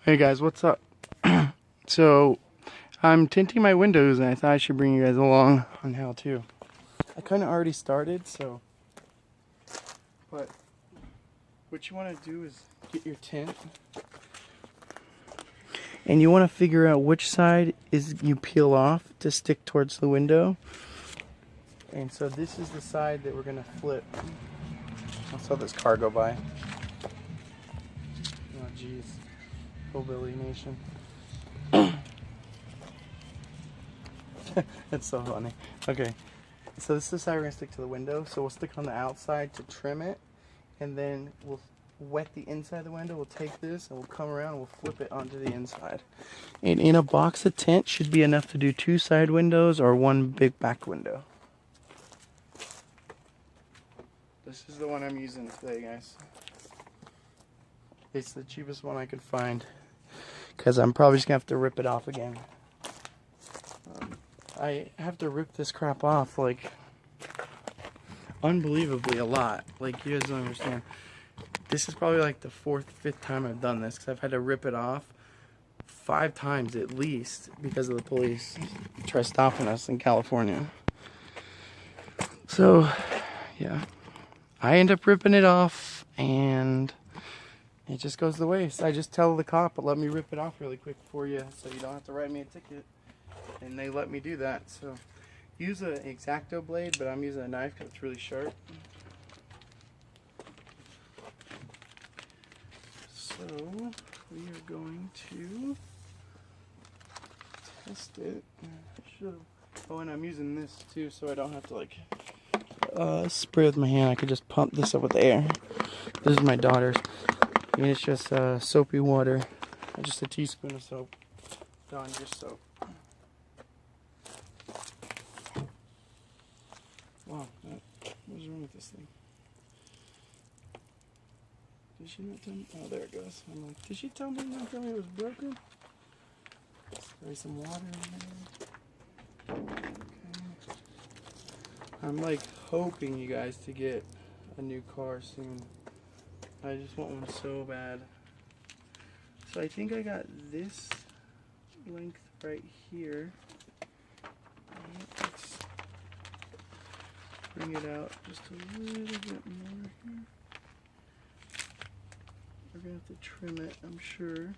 Hey guys, what's up? So, I'm tinting my windows and I thought I should bring you guys along on how to. I kind of already started, but what you want to do is get your tint and you want to figure out which side is you peel off to stick towards the window. And so this is the side that we're going to flip. I saw this car go by. Oh jeez. Hillbilly Nation. That's so funny. Okay, so this is the side we're going to stick to the window. So we'll stick on the outside to trim it, and then we'll wet the inside of the window. We'll take this and we'll come around and we'll flip it onto the inside. And in a box of tint should be enough to do 2 side windows or 1 big back window. This is the one I'm using today, guys. It's the cheapest one I could find, because I'm probably just going to have to rip it off again. I have to rip this crap off, like, unbelievably a lot. Like, you guys don't understand. This is probably like the 4th, 5th time I've done this, because I've had to rip it off 5 times at least because of the police try stopping us in California. So, yeah. I end up ripping it off, and it just goes to waste. I just tell the cop, let me rip it off really quick for you so you don't have to write me a ticket. And they let me do that. So use an X-Acto blade, but I'm using a knife because it's really sharp. So we are going to test it. Oh, and I'm using this too, so I don't have to like spray with my hand. I could just pump this up with air. This is my daughter's. And it's just soapy water. Just a teaspoon of soap. Dawn, just soap. Wow, what's wrong with this thing? Did she not tell me? Oh, there it goes. I'm like, did she tell me not tell me it was broken? Spray some water in there. Okay. I'm like hoping you guys to get a new car soon. I just want one so bad. So I think I got this length right here. Let's bring it out just a little bit more here. We're gonna have to trim it, I'm sure.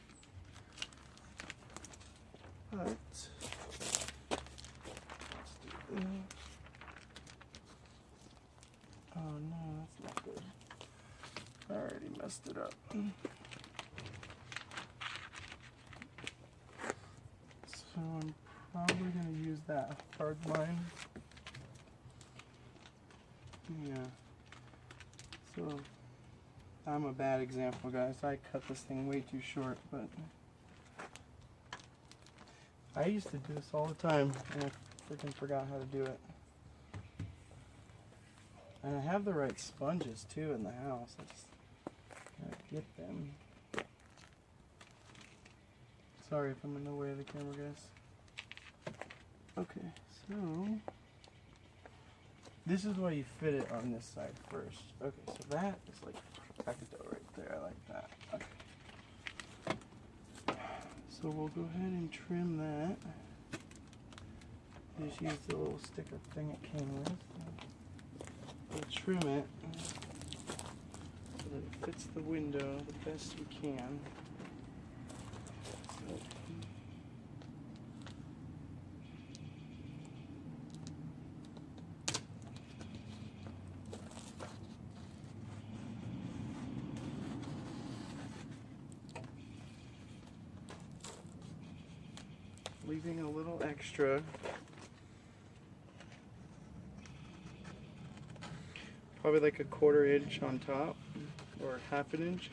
But let's do that. Oh no, that's not good. I already messed it up. So I'm probably going to use that hard line. Yeah. So I'm a bad example, guys. I cut this thing way too short, but I used to do this all the time and I freaking forgot how to do it. And I have the right sponges too in the house. I just gotta get them. Sorry if I'm in the way of the camera, guys. Okay, so this is why you fit it on this side first. Okay, so that is like perfecto right there. I like that. Okay. So we'll go ahead and trim that. Just use the little sticker thing it came with. We'll trim it so that it fits the window the best we can. Leaving a little extra. Probably like a 1/4 inch on top, or 1/2 inch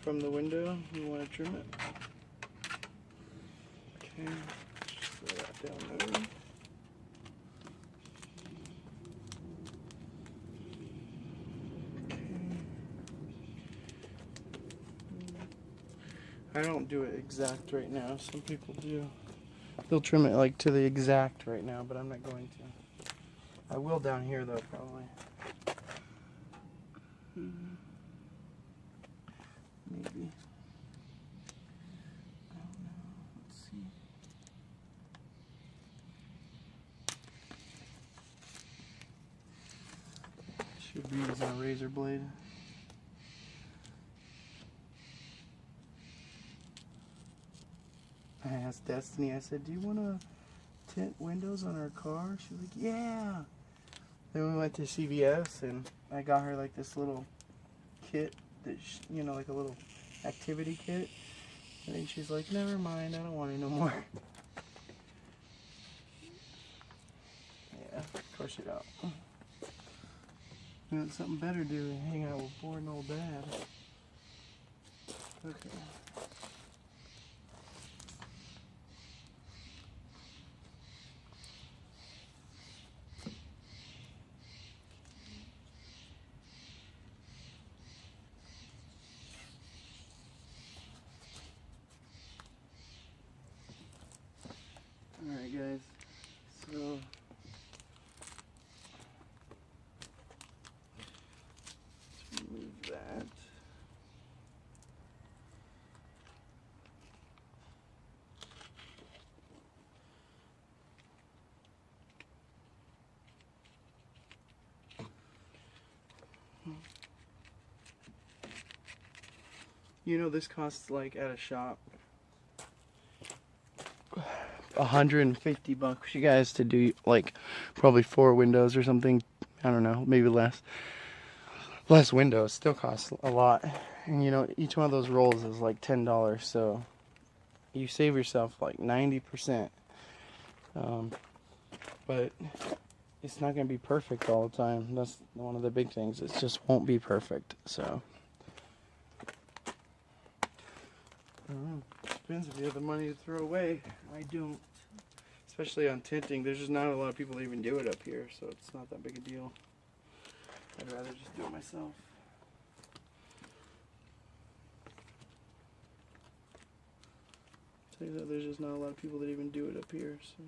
from the window. You want to trim it. Okay, just throw that down there. Okay. I don't do it exact right now. Some people do. They'll trim it like to the exact right now, but I'm not going to. I will down here though, probably. Maybe. be using a razor blade. I asked Destiny, I said, do you want to tint windows on our car? She was like, yeah. Then we went to CVS and I got her like this little kit that, you know, like a little activity kit. And then she's like, never mind, I don't want it no more. Yeah, of course you don't. You want something better to do than hang out with boring old dad. Okay. Alright guys, so let's remove that. You know, this costs like at a shop $150 you guys to do like probably 4 windows or something. I don't know, maybe less windows. Still costs a lot, and you know, each one of those rolls is like $10, so you save yourself like 90%. But it's not going to be perfect all the time. That's one of the big things. It just won't be perfect. So I don't know. Depends if you have the money to throw away. I don't. Especially on tinting, there's just not a lot of people that even do it up here, so it's not that big a deal. I'd rather just do it myself. Tell you that there's just not a lot of people that even do it up here, so.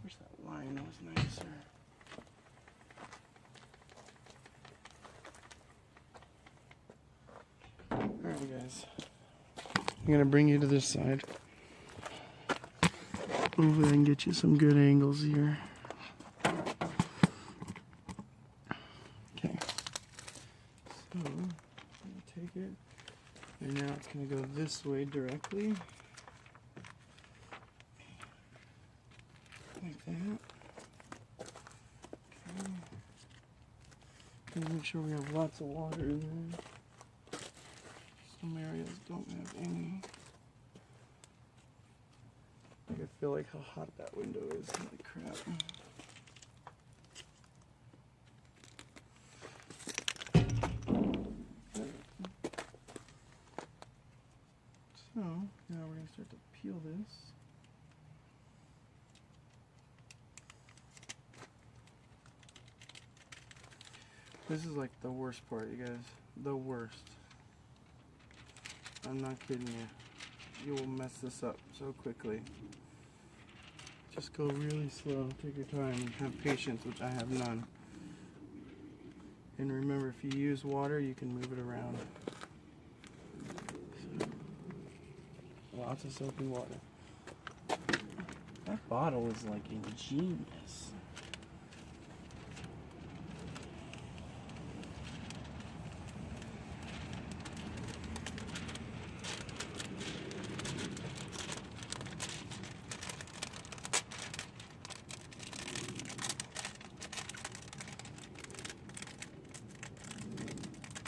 Where's that line? That was nicer. Alright guys, I'm gonna bring you to this side. Hopefully I can get you some good angles here. Okay, so I'm gonna take it, and now it's gonna go this way directly, like that. Okay. Make sure we have lots of water in there. Some areas don't have any. I feel like how hot that window is. Holy crap. So, now we're going to start to peel this. This is like the worst part, you guys. The worst. I'm not kidding you. You will mess this up so quickly. Just go really slow, take your time, and have patience, which I have none. And remember, if you use water, you can move it around. So, lots of soapy water. That bottle is like ingenious.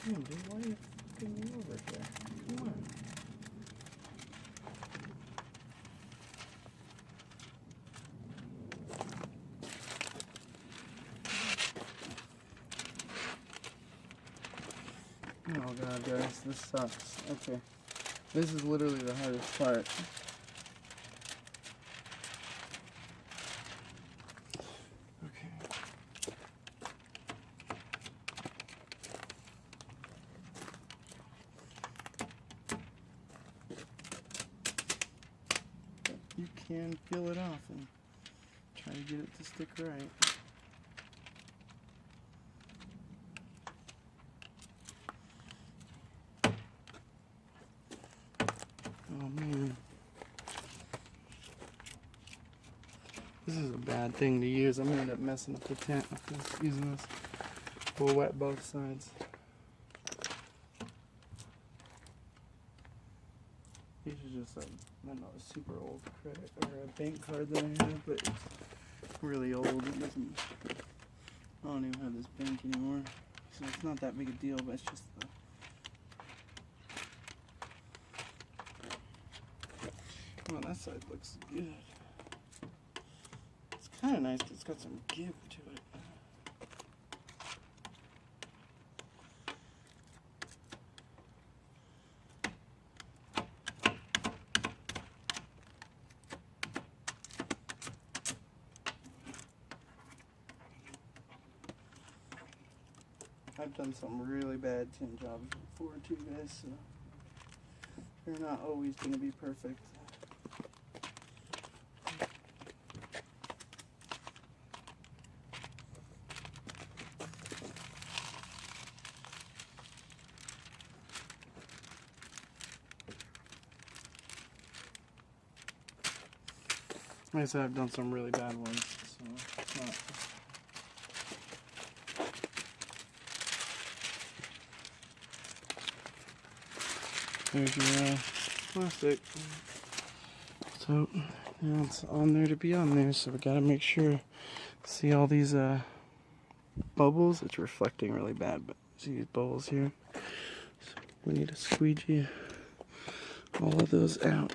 Damn, dude, why are you fucking me over here? Come on. Oh god, guys, this sucks. Okay. This is literally the hardest part. You can peel it off and try to get it to stick right. Oh man. This is a bad thing to use. I'm gonna end up messing up the tent with this, using this. We'll wet both sides. These are just like, I don't know, a super old credit or a bank card that I have, but it's really old. It doesn't, I don't even have this bank anymore, so it's not that big a deal. But it's just the, well, that side looks good. It's kind of nice 'cause it's got some give to it. I've done some really bad tint jobs before too, guys, so they're not always going to be perfect. Like I said, I've done some really bad ones, so it's not. There's your plastic. So now it's on there to be on there, so we gotta make sure. See all these bubbles? It's reflecting really bad, but see these bubbles here? So we need to squeegee all of those out.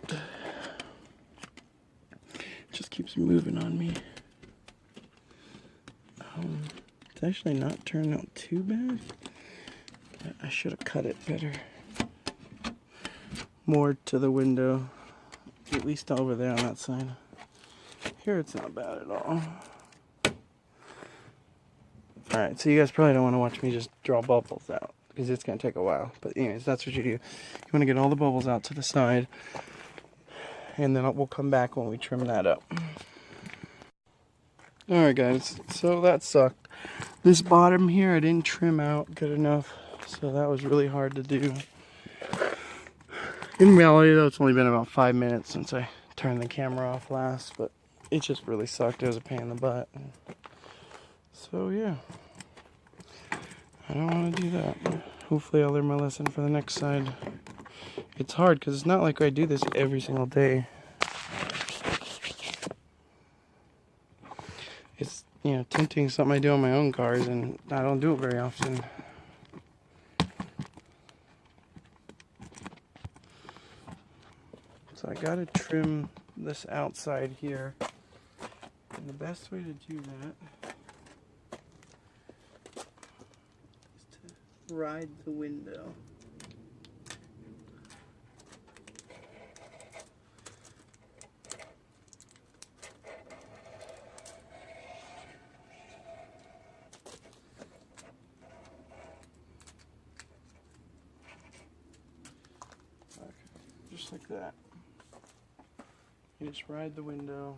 It just keeps moving on me. It's actually not turning out too bad. I should have cut it better. More to the window, at least over there on that side. Here it's not bad at all. Alright, so you guys probably don't want to watch me just draw bubbles out, because it's going to take a while. But anyways, that's what you do. You want to get all the bubbles out to the side, and then we'll come back when we trim that up. Alright guys, so that sucked. This bottom here I didn't trim out good enough, so that was really hard to do. In reality though, it's only been about 5 minutes since I turned the camera off last, but it just really sucked. It was a pain in the butt. So yeah, I don't want to do that. Hopefully I'll learn my lesson for the next side. It's hard because it's not like I do this every single day. It's, you know, tinting something I do on my own cars, and I don't do it very often. So I gotta trim this outside here, and the best way to do that is to ride the window. Okay, just like that. You just ride the window.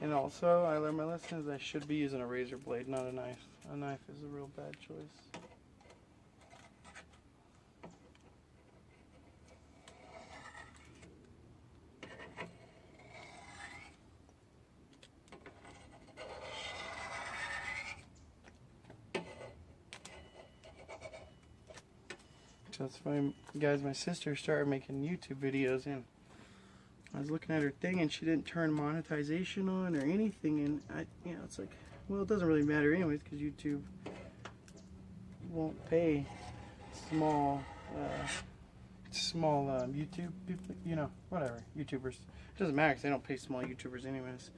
And also, I learned my lesson is I should be using a razor blade, not a knife. A knife is a real bad choice. That's funny, guys. My sister started making YouTube videos, and I was looking at her thing, and she didn't turn monetization on or anything. And you know, it's like, well, it doesn't really matter anyways, because YouTube won't pay small YouTube people. You know, whatever YouTubers. It doesn't matter because they don't pay small YouTubers anyways.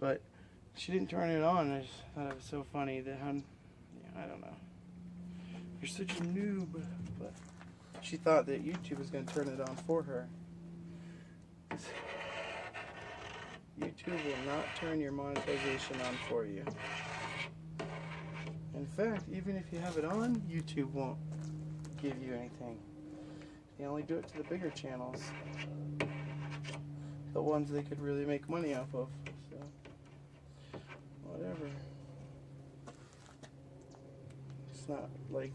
But she didn't turn it on. And I just thought it was so funny that I don't know. You're such a noob, but she thought that YouTube was going to turn it on for her. YouTube will not turn your monetization on for you. In fact, even if you have it on, YouTube won't give you anything. They only do it to the bigger channels. the ones they could really make money off of. So, whatever. It's not like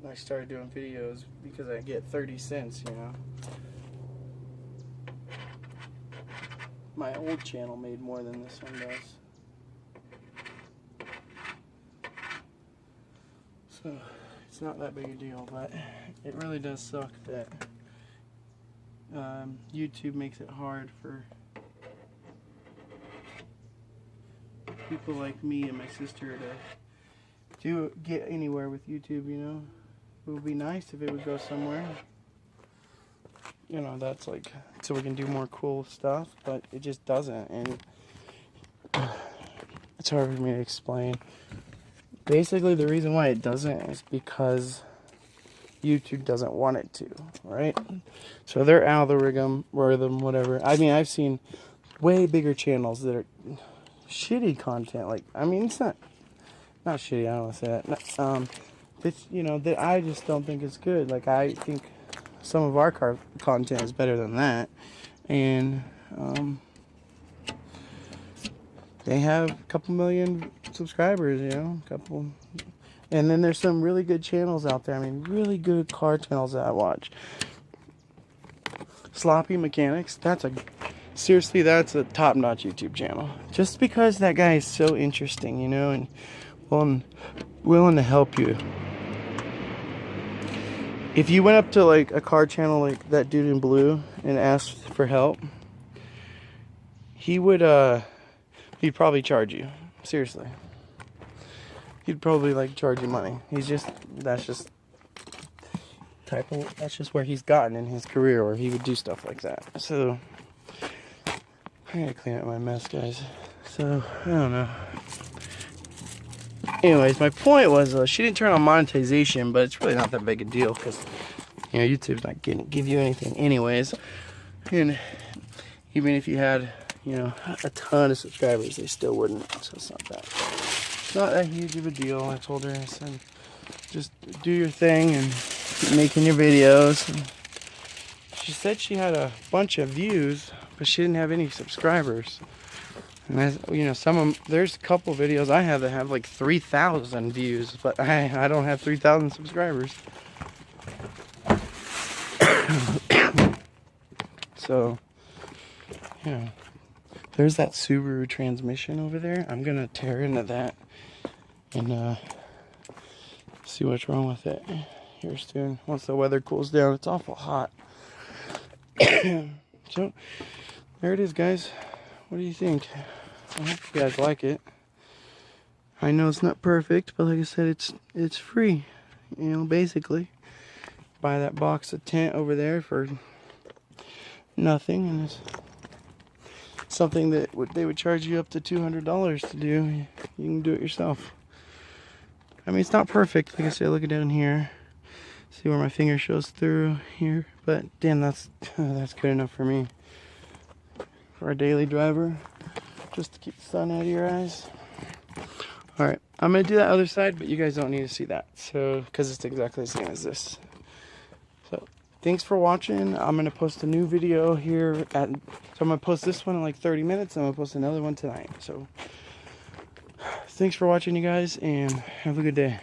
I started doing videos because I get 30 cents, you know. My old channel made more than this one does. So, it's not that big a deal, but it really does suck that YouTube makes it hard for people like me and my sister to get anywhere with YouTube, you know. It would be nice if it would go somewhere. You know, that's like, so we can do more cool stuff, but it just doesn't, and it's hard for me to explain. Basically, the reason why it doesn't is because YouTube doesn't want it to, right? So their algorithm, whatever. I mean, I've seen way bigger channels that are shitty content. Like, I mean, it's not shitty. I don't want to say that. It's, you know, that I just don't think it's good. Like, I think some of our content is better than that, and they have a couple million subscribers, you know, and then there's some really good channels out there. I mean, really good car channels that I watch. Sloppy Mechanics, seriously, that's a top-notch YouTube channel. Just because that guy is so interesting, you know, and willing to help you. If you went up to like a car channel like that dude in blue and asked for help, he'd probably charge you. Seriously. He'd probably like charge you money. That's just where he's gotten in his career, where he would do stuff like that. So I gotta clean up my mess, guys. So I don't know. Anyways, my point was she didn't turn on monetization, but it's really not that big a deal because, you know, YouTube's not gonna give you anything anyways. And even if you had, you know, a ton of subscribers, they still wouldn't. So it's not that huge of a deal. I told her, I said, just do your thing and keep making your videos. And she said she had a bunch of views, but she didn't have any subscribers. And you know, there's a couple videos I have that have like 3,000 views, but I don't have 3,000 subscribers. So, yeah. There's that Subaru transmission over there. I'm gonna tear into that and see what's wrong with it here soon. Once the weather cools down, it's awful hot. So, there it is, guys. What do you think? I hope you guys like it. I know it's not perfect, but like I said, it's free. You know, basically. Buy that box of tint over there for nothing, and it's something that they would charge you up to $200 to do. You can do it yourself. I mean, it's not perfect. Like I said, look at down here. See where my finger shows through here, but damn, that's good enough for me. For a daily driver, just to keep the sun out of your eyes. Alright, I'm going to do that other side, but you guys don't need to see that, so because it's exactly the same as this. So, thanks for watching. I'm going to post a new video here so I'm going to post this one in like 30 minutes, and I'm going to post another one tonight. So, thanks for watching, you guys, and have a good day.